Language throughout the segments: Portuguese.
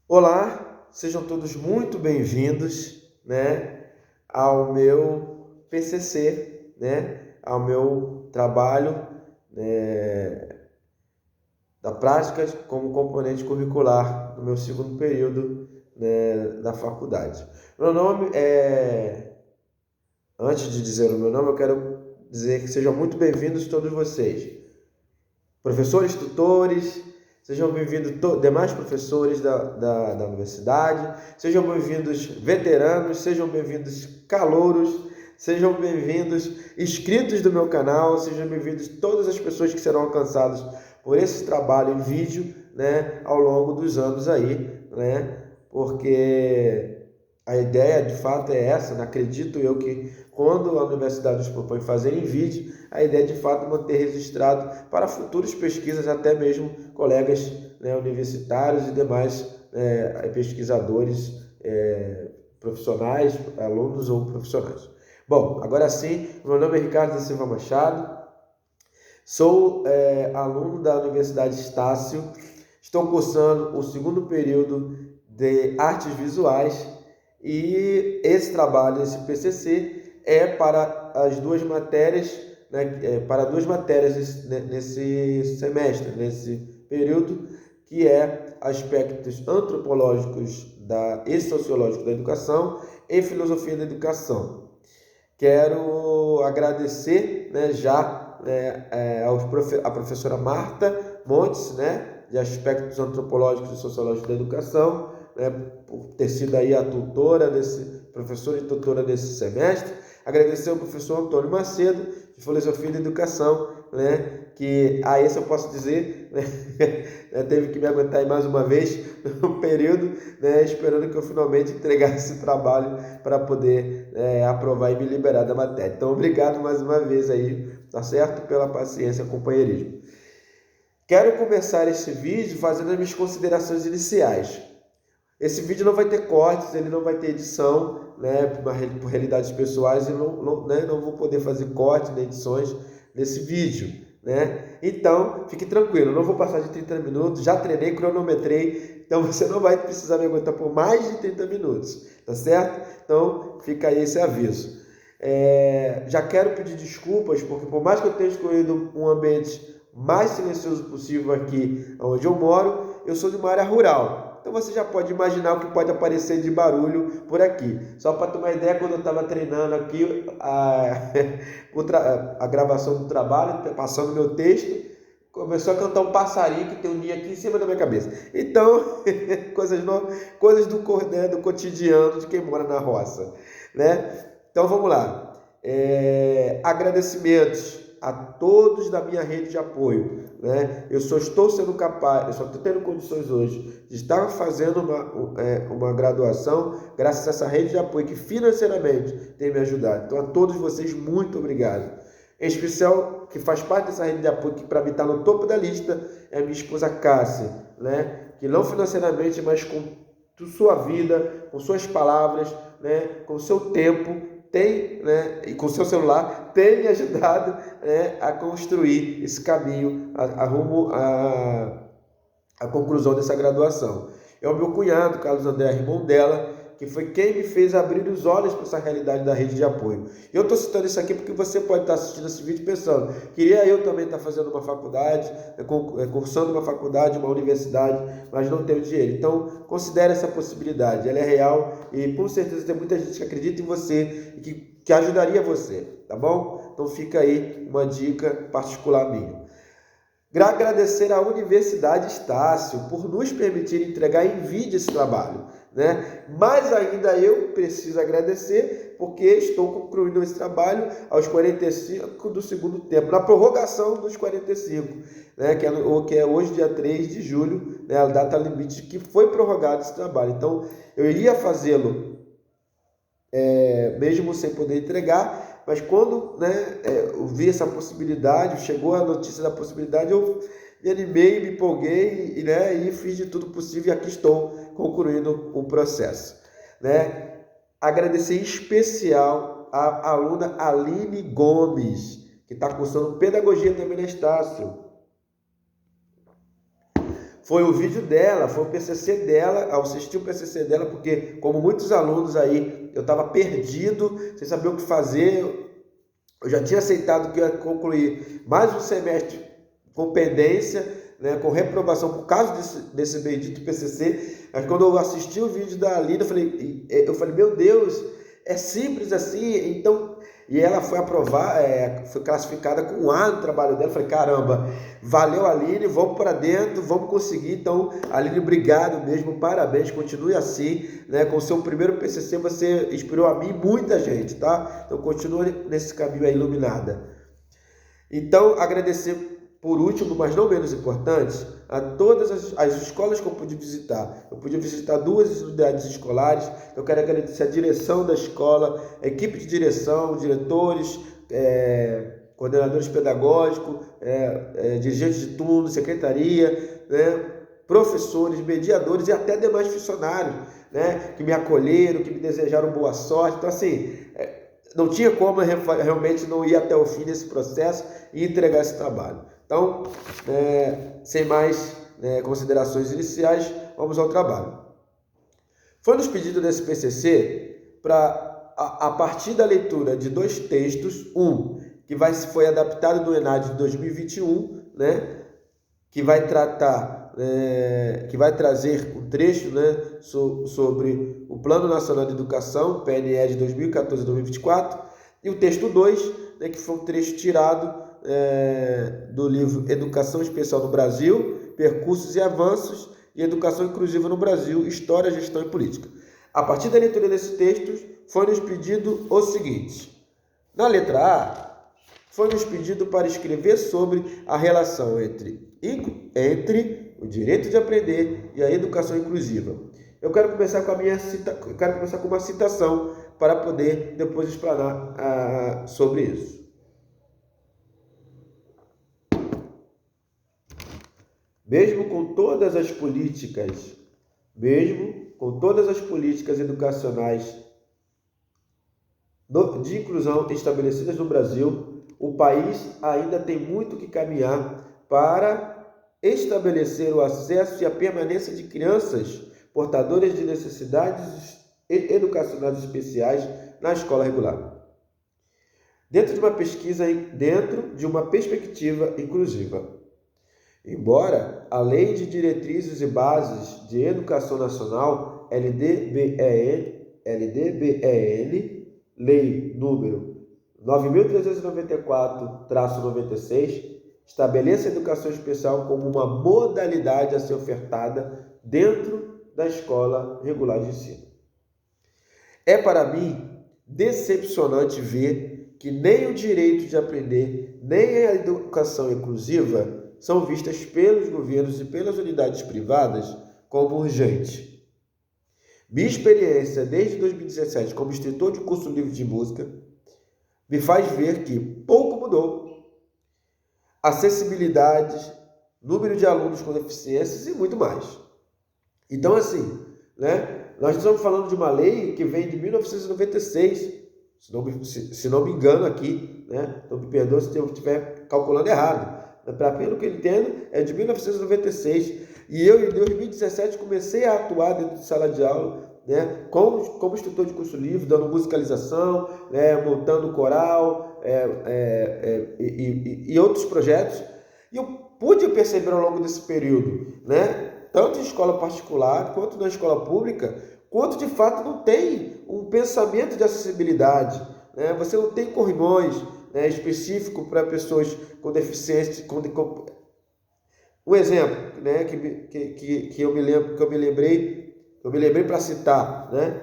Olá, sejam todos muito bem-vindos, ao meu PCC, ao meu trabalho, da prática como componente curricular no meu segundo período, da faculdade. Meu nome é... Antes de dizer o meu nome, eu quero dizer que sejam muito bem-vindos todos vocês. Professores, tutores, sejam bem-vindos demais professores da universidade, sejam bem-vindos veteranos, sejam bem-vindos calouros, sejam bem-vindos inscritos do meu canal, sejam bem-vindos todas as pessoas que serão alcançadas por esse trabalho em vídeo, ao longo dos anos aí, porque a ideia, de fato, é essa, acredito eu que quando a universidade nos propõe fazer em vídeo, a ideia, de fato, é manter registrado para futuras pesquisas, até mesmo colegas universitários e demais pesquisadores, profissionais, alunos ou profissionais. Bom, agora sim, meu nome é Ricardo da Silva Machado, sou aluno da Universidade Estácio, estou cursando o segundo período de Artes Visuais, e esse trabalho, esse PCC, é para as duas matérias, para duas matérias nesse semestre, nesse período, que é aspectos antropológicos e sociológicos da educação e filosofia da educação. Quero agradecer a professora Marta Montes, de aspectos antropológicos e sociológicos da educação, por ter sido aí a tutora professora e tutora desse semestre. Agradecer ao professor Antônio Macedo, de Filosofia da Educação, que a esse eu posso dizer, teve que me aguentar aí mais uma vez no período, esperando que eu finalmente entregasse esse trabalho para poder aprovar e me liberar da matéria. Então, obrigado mais uma vez aí, tá certo? Pela paciência e companheirismo. Quero começar esse vídeo fazendo as minhas considerações iniciais. Esse vídeo não vai ter cortes, ele não vai ter edição, por realidades pessoais, eu não vou poder fazer cortes nem edições nesse vídeo, Então, fique tranquilo, eu não vou passar de 30 minutos, já treinei, cronometrei, então você não vai precisar me aguentar por mais de 30 minutos, tá certo? Então, fica aí esse aviso. Já quero pedir desculpas, porque por mais que eu tenha escolhido um ambiente mais silencioso possível aqui onde eu moro, eu sou de uma área rural. Então você já pode imaginar o que pode aparecer de barulho por aqui. Só para ter uma ideia, quando eu estava treinando aqui a gravação do trabalho, passando meu texto, começou a cantar um passarinho que tem um ninho aqui em cima da minha cabeça. Então, coisas do cotidiano de quem mora na roça, Então vamos lá. Agradecimentos a todos da minha rede de apoio, Eu só estou sendo capaz, eu só estou tendo condições hoje de estar fazendo uma graduação graças a essa rede de apoio que financeiramente tem me ajudado. Então, a todos vocês, muito obrigado. Em especial, que faz parte dessa rede de apoio, que para mim está no topo da lista, é a minha esposa Cássia, que não financeiramente, mas com sua vida, com suas palavras, com seu tempo, e com seu celular, tem me ajudado a construir esse caminho rumo à conclusão dessa graduação. É o meu cunhado, Carlos André, irmão dela, que foi quem me fez abrir os olhos para essa realidade da rede de apoio. E eu estou citando isso aqui porque você pode estar assistindo esse vídeo pensando, queria eu também estar fazendo uma faculdade, cursando uma faculdade, uma universidade, mas não tenho dinheiro. Então, considere essa possibilidade, ela é real e com certeza tem muita gente que acredita em você e que ajudaria você, tá bom? Então fica aí uma dica particular minha. Agradecer à Universidade Estácio por nos permitir entregar em vídeo esse trabalho, Mas ainda eu preciso agradecer porque estou concluindo esse trabalho aos 45 do segundo tempo, na prorrogação dos 45, que é hoje, dia 3 de julho, a data limite que foi prorrogado esse trabalho. Então, eu iria fazê-lo mesmo sem poder entregar, mas quando eu vi essa possibilidade, chegou a notícia da possibilidade, eu me animei, me empolguei e fiz de tudo possível e aqui estou concluindo o processo. Agradecer em especial a aluna Aline Gomes, que está cursando pedagogia também na Estácio. foi o vídeo dela, foi o PCC dela, ao assistir o PCC dela, porque como muitos alunos aí, eu estava perdido, sem saber o que fazer, eu já tinha aceitado que eu ia concluir mais um semestre com pendência, né, com reprovação por causa desse bendito PCC, mas quando eu assisti o vídeo da Aline, eu falei, meu Deus, é simples assim, então... E ela foi foi classificada com A no trabalho dela. Eu falei, caramba, valeu, Aline, vamos para dentro, vamos conseguir. Então, Aline, obrigado mesmo, parabéns, continue assim, né? Com o seu primeiro PCC você inspirou a mim e muita gente, tá? Então, continue nesse caminho aí, iluminada. Então, agradecer por último, mas não menos importante, a todas as escolas que eu pude visitar. Eu pude visitar 2 unidades escolares. Eu quero agradecer a direção da escola, a equipe de direção, diretores, coordenadores pedagógicos, dirigentes de turno, secretaria, né, professores, mediadores e até demais funcionários, né, que me acolheram, que me desejaram boa sorte. Então, assim, não tinha como realmente não ir até o fim desse processo e entregar esse trabalho. Então, sem mais considerações iniciais, vamos ao trabalho. Foi-nos pedido nesse PCC para, a partir da leitura de 2 textos, que foi adaptado do ENAD de 2021, né, que vai trazer um trecho, né, sobre o Plano Nacional de Educação, PNE de 2014 a 2024, e o texto 2, né, que foi um trecho tirado do livro Educação Especial no Brasil, Percursos e Avanços, e Educação Inclusiva no Brasil, História, Gestão e Política. A partir da leitura desses textos, foi-nos pedido o seguinte. Na letra A, foi-nos pedido para escrever sobre a relação entre o direito de aprender e a educação inclusiva. Eu quero começar com uma citação para poder depois explanar sobre isso. Mesmo com todas as políticas educacionais de inclusão estabelecidas no Brasil, o país ainda tem muito que caminhar para estabelecer o acesso e a permanência de crianças portadoras de necessidades educacionais especiais na escola regular, dentro de uma perspectiva inclusiva. Embora a Lei de Diretrizes e Bases de Educação Nacional, LDBEN, Lei número 9.394-96, estabeleça a educação especial como uma modalidade a ser ofertada dentro da escola regular de ensino. É para mim decepcionante ver que nem o direito de aprender, nem a educação inclusiva são vistas pelos governos e pelas unidades privadas como urgente. Minha experiência desde 2017 como instrutor de curso livre de música me faz ver que pouco mudou. Acessibilidade, número de alunos com deficiências e muito mais. Então, assim, né, nós estamos falando de uma lei que vem de 1996, se não me engano aqui, né, então me perdoe se eu estiver calculando errado. Pelo que eu entendo, é de 1996. E eu, em 2017, comecei a atuar dentro de sala de aula, né, como instrutor de curso livre, dando musicalização, né, montando coral e outros projetos. E eu pude perceber ao longo desse período, né, tanto em escola particular quanto na escola pública, quanto de fato não tem um pensamento de acessibilidade, né? Você não tem corrimões, né, específico para pessoas com deficiência. Um exemplo, né, que eu me lembrei para citar, né?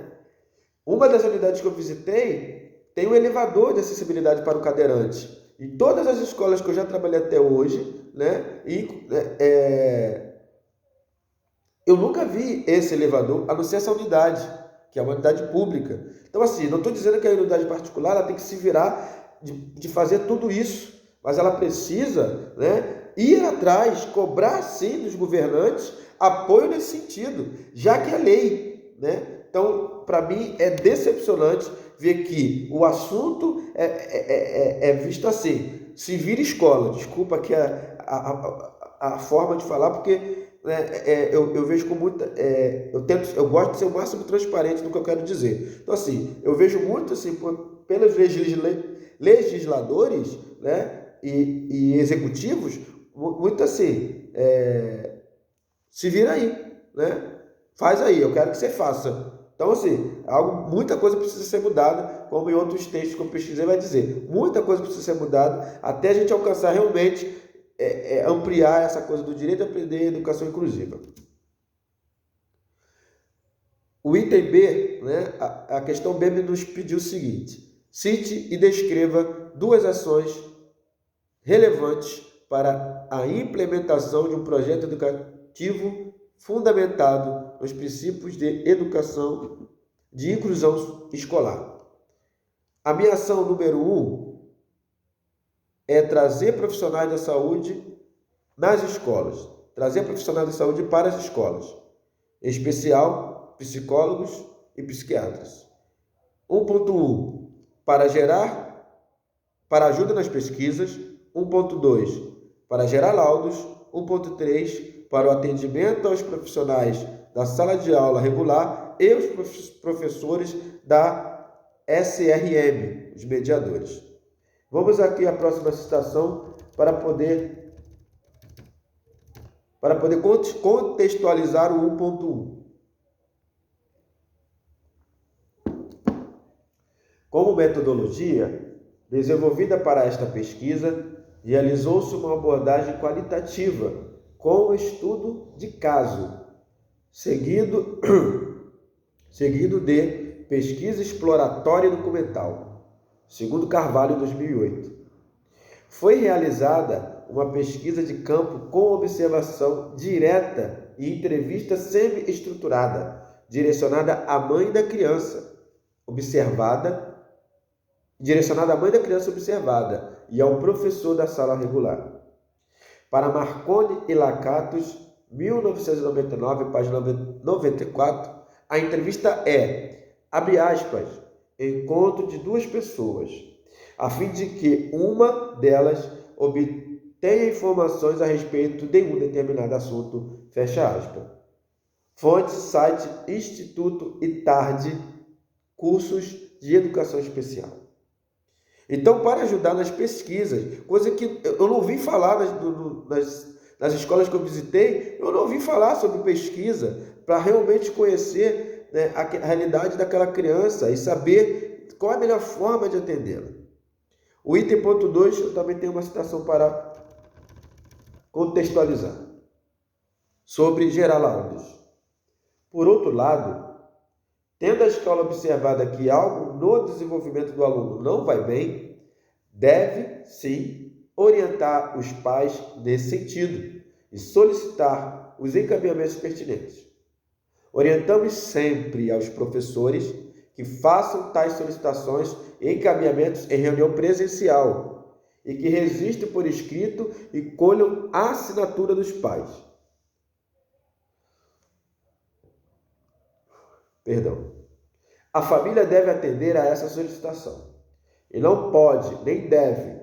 Uma das unidades que eu visitei tem um elevador de acessibilidade para o cadeirante. Em todas as escolas que eu já trabalhei até hoje, né, eu nunca vi esse elevador, a não ser essa unidade, que é uma unidade pública. Então, assim, não estou dizendo que a unidade particular ela tem que se virar de fazer tudo isso, mas ela precisa, né, ir atrás, cobrar sim dos governantes apoio nesse sentido, já que é lei, né? Então, para mim é decepcionante ver que o assunto é visto assim, se vira escola, desculpa aqui a forma de falar, porque né, eu vejo com muita, eu gosto de ser o máximo transparente no que eu quero dizer. Então, assim, eu vejo muito, assim, pelos legisladores, né, e executivos, muito assim, se vira aí, né? Faz aí, eu quero que você faça. Então, assim, muita coisa precisa ser mudada, como em outros textos que eu pesquisei vai dizer. Muita coisa precisa ser mudada até a gente alcançar realmente ampliar essa coisa do direito a aprender e educação inclusiva. O item B, né, a questão B nos pediu o seguinte: cite e descreva 2 ações relevantes para a implementação de um projeto educativo fundamentado nos princípios de educação, de inclusão escolar. A minha ação número 1 é trazer profissionais da saúde nas escolas, trazer profissionais da saúde para as escolas, em especial psicólogos e psiquiatras. 1.1 para ajuda nas pesquisas. 1.2 para gerar laudos. 1.3 para o atendimento aos profissionais da sala de aula regular e os professores da SRM, os mediadores. Vamos aqui à próxima citação para poder contextualizar o 1.1. Como metodologia desenvolvida para esta pesquisa, realizou-se uma abordagem qualitativa com o estudo de caso, seguido de pesquisa exploratória e documental, segundo Carvalho, 2008. Foi realizada uma pesquisa de campo com observação direta e entrevista semi-estruturada, direcionada à mãe da criança observada e ao professor da sala regular. Para Marconi e Lacatos, 1999, página 94, a entrevista abre aspas, encontro de 2 pessoas, a fim de que uma delas obtenha informações a respeito de um determinado assunto, fecha aspas. Fonte, site, Instituto ITARD, cursos de educação especial. Então, para ajudar nas pesquisas, coisa que eu não ouvi falar nas escolas que eu visitei, eu não ouvi falar sobre pesquisa, para realmente conhecer, né, a realidade daquela criança e saber qual é a melhor forma de atendê-la. O item ponto 2, eu também tenho uma citação para contextualizar, sobre gerar laudos. Por outro lado, tendo a escola observado que algo no desenvolvimento do aluno não vai bem, deve, sim, orientar os pais nesse sentido e solicitar os encaminhamentos pertinentes. Orientamos sempre aos professores que façam tais solicitações e encaminhamentos em reunião presencial e que registrem por escrito e colham a assinatura dos pais. A família deve atender a essa solicitação e não pode, nem deve,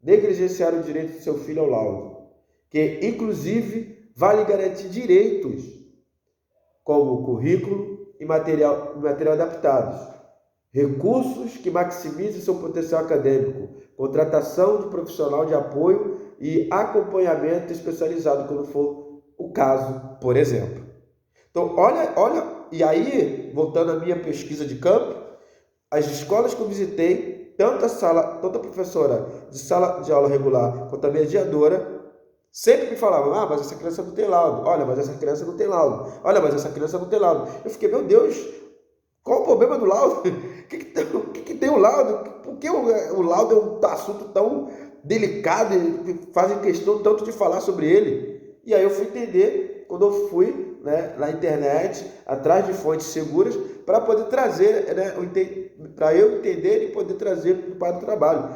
negligenciar o direito de seu filho ao laudo, que, inclusive, vale garantir direitos, como currículo e material adaptados, recursos que maximizem seu potencial acadêmico, contratação de profissional de apoio e acompanhamento especializado, quando for o caso, por exemplo. Então, olha, e aí, voltando à minha pesquisa de campo, as escolas que eu visitei, tanto a professora de sala de aula regular quanto a mediadora, sempre me falavam, mas essa criança não tem laudo, olha, mas essa criança não tem laudo, olha, mas essa criança não tem laudo. Eu fiquei, meu Deus, qual o problema do laudo? O que tem o laudo? Por que o laudo é um assunto tão delicado e fazem questão tanto de falar sobre ele? E aí eu fui entender, quando eu fui, né, na internet, atrás de fontes seguras, para poder trazer, né, para eu entender e poder trazer para o trabalho.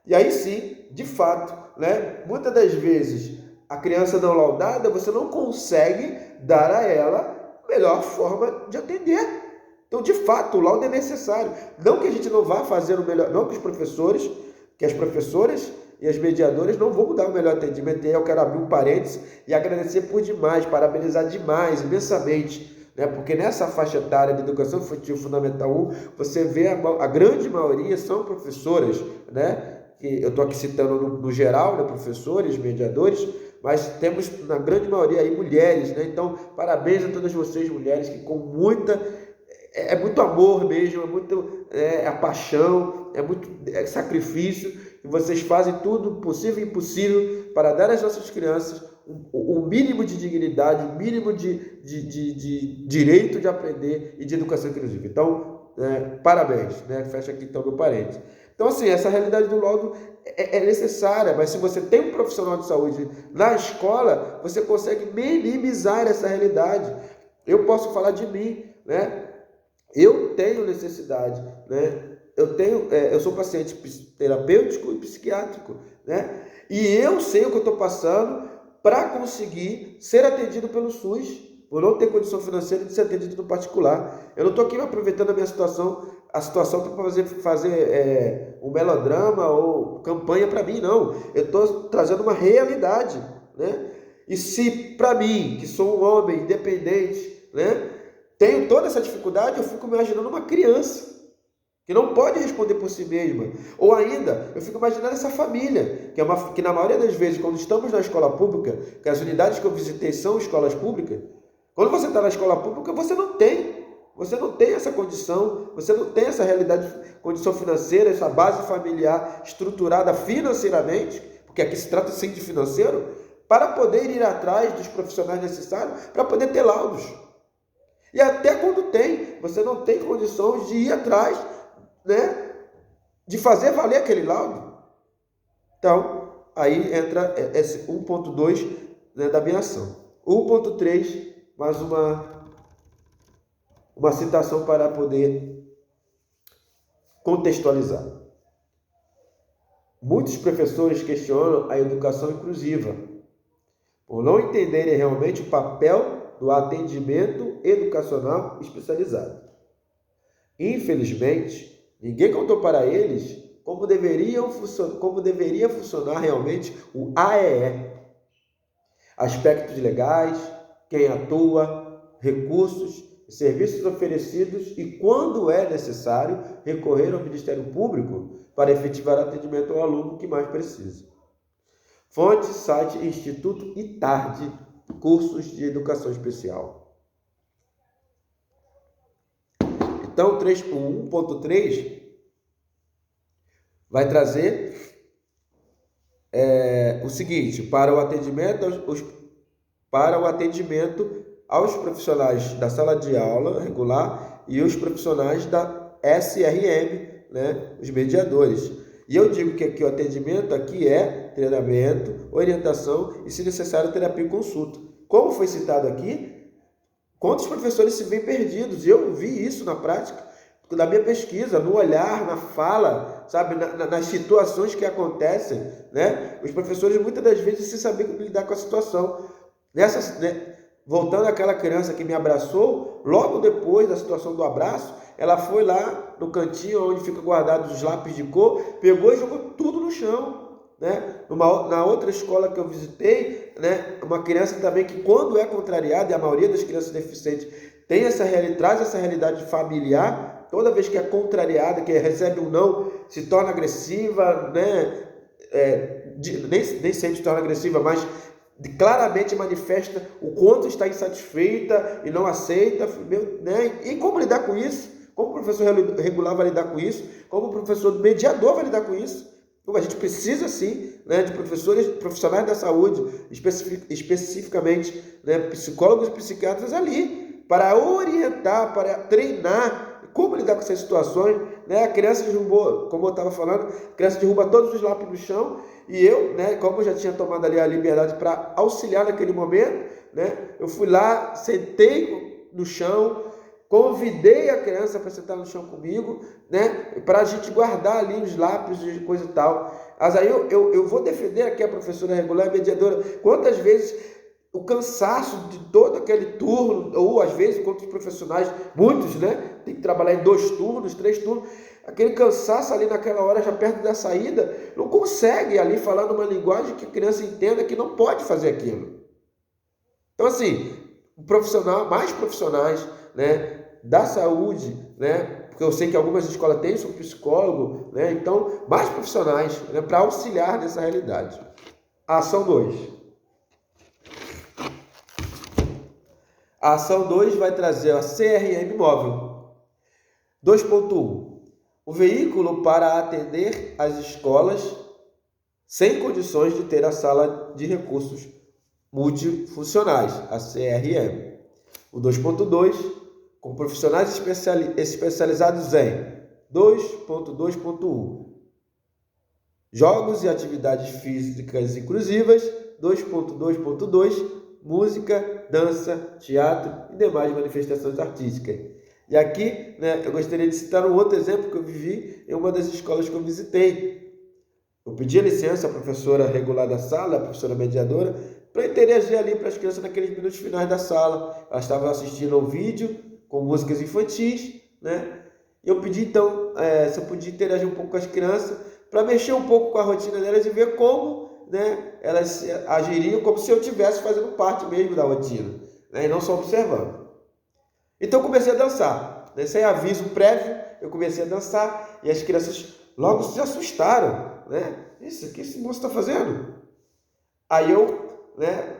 E aí sim, de fato, né, muitas das vezes, a criança não laudada, você não consegue dar a ela a melhor forma de atender. Então, de fato, o laudo é necessário. Não que a gente não vá fazer o melhor, não que os professores, que as professoras e as mediadoras não vão mudar o melhor atendimento. E aí eu quero abrir um parênteses e agradecer por demais, parabenizar demais, imensamente, né? Porque nessa faixa etária de educação infantil fundamental 1, você vê a grande maioria são professoras, né? Eu estou aqui citando no geral, né? Professores, mediadores, mas temos na grande maioria aí mulheres, né? Então, parabéns a todas vocês, mulheres, que com é muito amor mesmo, a paixão, muito sacrifício, e vocês fazem tudo possível e impossível para dar às nossas crianças o mínimo de dignidade, o mínimo de direito de aprender e de educação inclusiva. Então, parabéns, né? Fecha aqui então meu parênteses. Então, assim, essa realidade do laudo é necessária, mas se você tem um profissional de saúde na escola, você consegue minimizar essa realidade. Eu posso falar de mim, né? Eu tenho necessidade, né? Eu sou paciente terapêutico e psiquiátrico, né? E eu sei o que eu estou passando para conseguir ser atendido pelo SUS, por não ter condição financeira de ser atendido no particular. Eu não estou aqui me aproveitando da minha situação, a situação para fazer um melodrama ou campanha para mim, não. Eu estou trazendo uma realidade, né? E se para mim, que sou um homem independente, né, tenho toda essa dificuldade, eu fico imaginando uma criança que não pode responder por si mesma. Ou ainda, eu fico imaginando essa família, que na maioria das vezes, quando estamos na escola pública, que as unidades que eu visitei são escolas públicas, quando você está na escola pública, você não tem essa condição, você não tem essa realidade, condição financeira, essa base familiar estruturada financeiramente, porque aqui se trata sim de financeiro, para poder ir atrás dos profissionais necessários, para poder ter laudos. E até quando tem, você não tem condições de ir atrás, né, de fazer valer aquele laudo. Então, aí entra esse 1.2, né, da minha ação. 1.3, mais uma citação para poder contextualizar. Muitos professores questionam a educação inclusiva, por não entenderem realmente o papel do atendimento educacional especializado. Infelizmente, ninguém contou para eles como deveria funcionar realmente o AEE. Aspectos legais, quem atua, recursos, serviços oferecidos e, quando é necessário, recorrer ao Ministério Público para efetivar atendimento ao aluno que mais precisa. Fonte, site, Instituto ITARD, cursos de educação especial. Então, 1.3 vai trazer o seguinte: para o atendimento aos profissionais da sala de aula regular e os profissionais da SRM, né, os mediadores. E eu digo que aqui o atendimento aqui é treinamento, orientação e, se necessário, terapia e consulta. Como foi citado aqui, quantos professores se veem perdidos? Eu vi isso na prática, na minha pesquisa, no olhar, na fala, sabe, nas situações que acontecem, né? Os professores muitas das vezes se sabem lidar com a situação. Voltando àquela criança que me abraçou, logo depois da situação do abraço, ela foi lá no cantinho onde fica guardado os lápis de cor, pegou e jogou tudo no chão, né? Na outra escola que eu visitei, né, uma criança também que, quando é contrariada, e a maioria das crianças deficientes traz essa realidade familiar, toda vez que é contrariada, que recebe um não, se torna agressiva, né? Nem sempre se torna agressiva, mas claramente manifesta o quanto está insatisfeita e não aceita, né? E como lidar com isso? Como o professor regular vai lidar com isso? Como o professor mediador vai lidar com isso? Então, a gente precisa, sim, né, de profissionais da saúde, especificamente, né, psicólogos e psiquiatras ali, para orientar, para treinar como lidar com essas situações, né? A criança derrubou, como eu estava falando, a criança derruba todos os lápis no chão, e eu, né, como eu já tinha tomado ali a liberdade para auxiliar naquele momento, né, eu fui lá, sentei no chão, convidei a criança para sentar no chão comigo, né, para a gente guardar ali os lápis e coisa e tal. Mas aí eu vou defender aqui a professora regular e mediadora. Quantas vezes o cansaço de todo aquele turno, ou às vezes, quantos profissionais, muitos, né, tem que trabalhar em 2 turnos, 3 turnos, aquele cansaço ali naquela hora, já perto da saída, não consegue ali falar numa linguagem que a criança entenda que não pode fazer aquilo. Então, assim, mais profissionais, né, da saúde, né, porque eu sei que algumas escolas têm seu psicólogo, né, então, mais profissionais, né, para auxiliar nessa realidade. A ação 2. A ação 2 vai trazer a CRM móvel. 2.1. O veículo para atender as escolas sem condições de ter a sala de recursos multifuncionais, a CRM. O 2.2, com profissionais especializados em 2.2.1, jogos e atividades físicas inclusivas, 2.2.2, música, dança, teatro e demais manifestações artísticas. E aqui, né, eu gostaria de citar um outro exemplo que eu vivi em uma das escolas que eu visitei. Eu pedi a licença à professora regular da sala, a professora mediadora, para interagir ali para as crianças naqueles minutos finais da sala. Elas estavam assistindo ao vídeo com músicas infantis, né? E eu pedi então, se eu podia interagir um pouco com as crianças, para mexer um pouco com a rotina delas e ver como, né, elas agiriam como se eu estivesse fazendo parte mesmo da rotina, né, e não só observando. Então eu comecei a dançar, né, sem aviso prévio, eu comecei a dançar e as crianças logo se assustaram, né? Isso, o que esse moço está fazendo? Aí eu, né,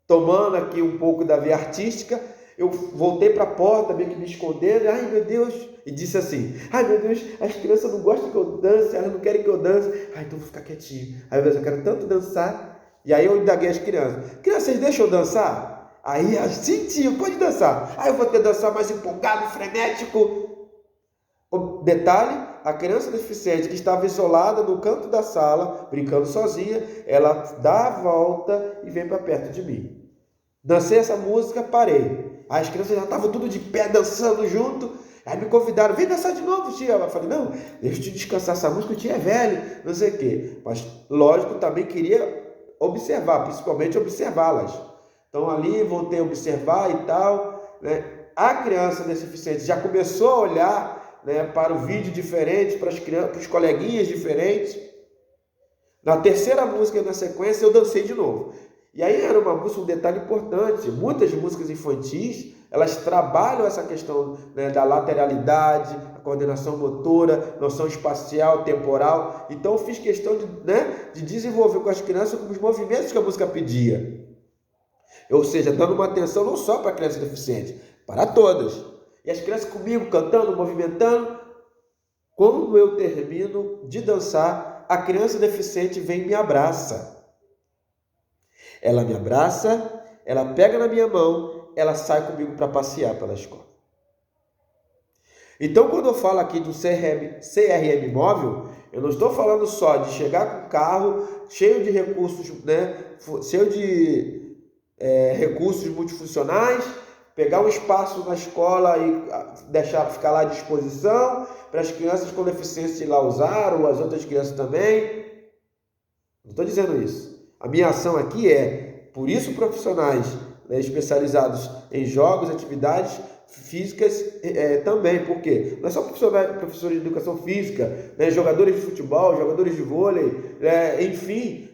tomando aqui um pouco da via artística, eu voltei para a porta, meio que me escondendo, ai meu Deus, e disse assim, ai meu Deus, as crianças não gostam que eu dance, elas não querem que eu dance, ai então eu vou ficar quietinho, ai meu Deus, eu quero tanto dançar, e aí eu indaguei as crianças, crianças, deixam eu dançar? Aí elas, sim tio, pode dançar, aí eu vou ter que dançar mais empolgado, frenético. O detalhe, a criança deficiente que estava isolada no canto da sala, brincando sozinha, ela dá a volta e vem para perto de mim. Dancei essa música, parei. As crianças já estavam tudo de pé, dançando junto. Aí me convidaram, vem dançar de novo, tia. Eu falei, não, deixa eu te descansar essa música, o tio é velho, não sei o quê. Mas, lógico, também queria observar, principalmente observá-las. Então, ali, voltei a observar e tal, né? A criança deficiente já começou a olhar, né, para o vídeo diferente, para os coleguinhas diferentes. Na terceira música na sequência, eu dancei de novo. E aí era uma música, um detalhe importante. Muitas músicas infantis, elas trabalham essa questão, né, da lateralidade, a coordenação motora, noção espacial, temporal. Então eu fiz questão de, né, de desenvolver com as crianças os movimentos que a música pedia. Ou seja, dando uma atenção não só para a criança deficiente, para todas. E as crianças comigo, cantando, movimentando. Quando eu termino de dançar, a criança deficiente vem e me abraça. Ela me abraça, ela pega na minha mão, ela sai comigo para passear pela escola. Então, quando eu falo aqui do CRM móvel, eu não estou falando só de chegar com um carro cheio de recursos, né, cheio de recursos multifuncionais, pegar um espaço na escola e deixar ficar lá à disposição para as crianças com deficiência ir lá usar, ou as outras crianças também. Não estou dizendo isso. A minha ação aqui por isso profissionais, né, especializados em jogos, atividades físicas também, porque não é só professores de educação física, né, jogadores de futebol, jogadores de vôlei, enfim,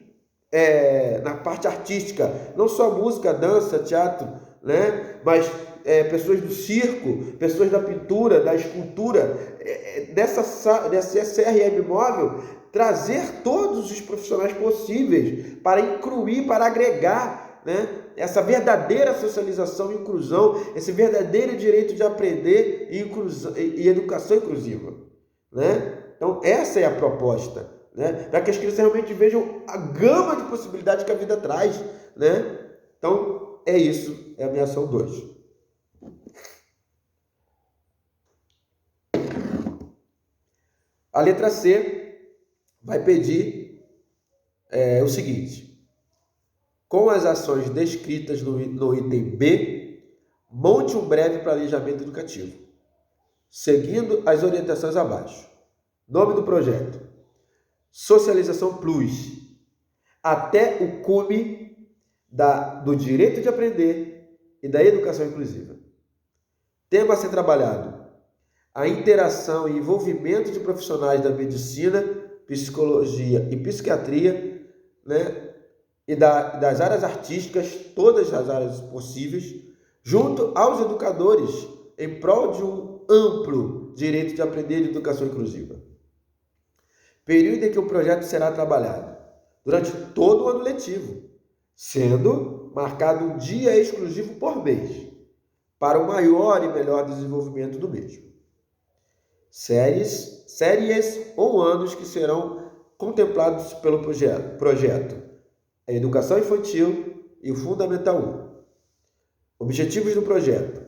na parte artística, não só música, dança, teatro, né, mas pessoas do circo, pessoas da pintura, da escultura, dessa CRM móvel, trazer todos os profissionais possíveis para incluir, para agregar, né, essa verdadeira socialização e inclusão, esse verdadeiro direito de aprender e educação inclusiva, né? Então essa é a proposta, né? Para que as crianças realmente vejam a gama de possibilidades que a vida traz, né? Então é isso, é a minha ação 2. A letra C vai pedir o seguinte: com as ações descritas no item B, monte um breve planejamento educativo, seguindo as orientações abaixo. Nome do projeto: Socialização Plus, até o cume do direito de aprender e da educação inclusiva. Tema a ser trabalhado: a interação e envolvimento de profissionais da medicina, psicologia e psiquiatria, né, e das áreas artísticas, todas as áreas possíveis, junto aos educadores, em prol de um amplo direito de aprender de educação inclusiva. Período em que o projeto será trabalhado durante todo o ano letivo, sendo marcado um dia exclusivo por mês, para o maior e melhor desenvolvimento do mesmo. Séries ou anos que serão contemplados pelo projeto: a educação infantil e o Fundamental 1. Objetivos do projeto.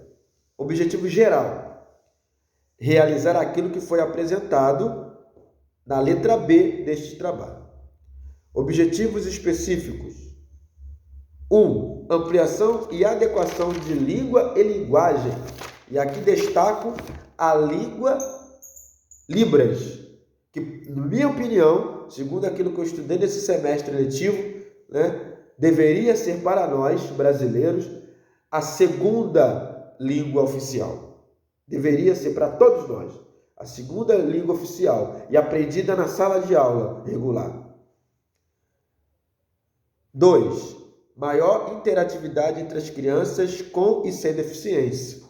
Objetivo geral: realizar aquilo que foi apresentado na letra B deste trabalho. Objetivos específicos: 1. Ampliação e adequação de língua e linguagem. E aqui destaco a língua Libras, que, na minha opinião, segundo aquilo que eu estudei nesse semestre letivo, né, deveria ser para nós, brasileiros, a segunda língua oficial. Deveria ser para todos nós a segunda língua oficial e aprendida na sala de aula regular. 2. Maior interatividade entre as crianças com e sem deficiência.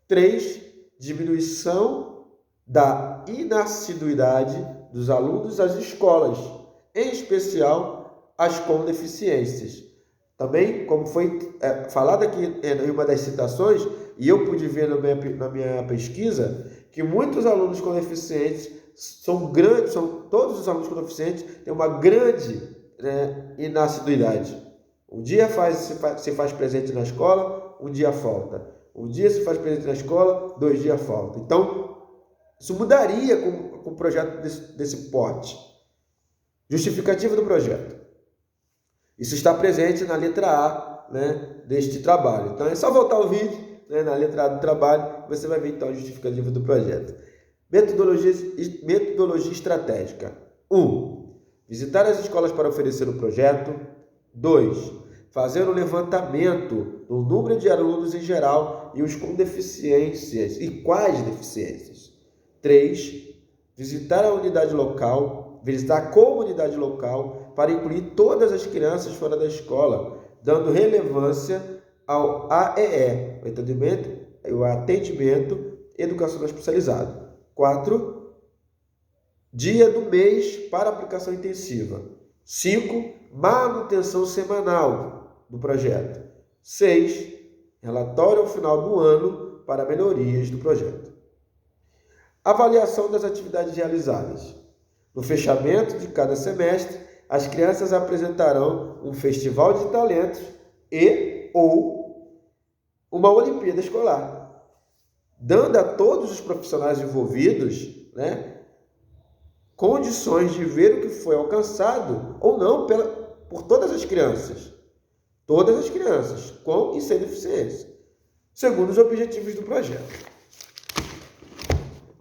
3. Diminuição da inassiduidade dos alunos às escolas, em especial as com deficiências. Também, como foi falado aqui em uma das citações, e eu pude ver na minha pesquisa, que muitos alunos com deficientes todos os alunos com deficientes têm uma grande inassiduidade. Um dia se faz presente na escola, um dia falta. Um dia se faz presente na escola, 2 dias falta. Então, isso mudaria com um projeto desse porte. Justificativa do projeto. Isso está presente na letra A, né, deste trabalho. Então, é só voltar o vídeo, né, na letra A do trabalho, você vai ver então a justificativa do projeto. Metodologia estratégica. 1. Visitar as escolas para oferecer o projeto. 2. Fazer um levantamento do número de alunos em geral e os com deficiências e quais deficiências. 3. Visitar a comunidade local para incluir todas as crianças fora da escola, dando relevância ao AEE, o atendimento educacional especializado. 4. Dia do mês para aplicação intensiva. 5. Manutenção semanal do projeto. 6. Relatório ao final do ano para melhorias do projeto. Avaliação das atividades realizadas. No fechamento de cada semestre, as crianças apresentarão um festival de talentos ou uma Olimpíada escolar, dando a todos os profissionais envolvidos, né, condições de ver o que foi alcançado ou não por todas as crianças. Todas as crianças, com e sem deficiência, segundo os objetivos do projeto.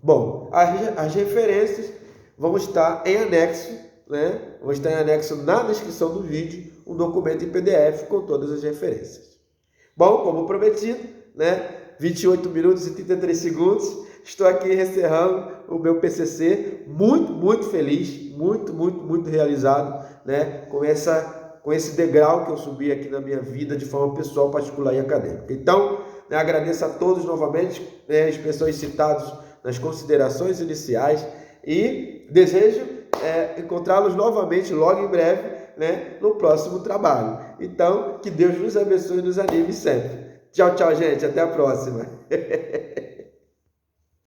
Bom, as referências vão estar em anexo, né? Vão estar em anexo na descrição do vídeo, um documento em PDF com todas as referências. Bom, como prometido, né? 28 minutos e 33 segundos, estou aqui encerrando o meu PCC, muito feliz, muito realizado, né? Com esse degrau que eu subi aqui na minha vida de forma pessoal, particular e acadêmica. Então, né, agradeço a todos novamente, né, as pessoas citadas nas considerações iniciais e desejo encontrá-los novamente logo em breve, né, no próximo trabalho. Então, que Deus nos abençoe e nos anime sempre. Tchau, gente. Até a próxima.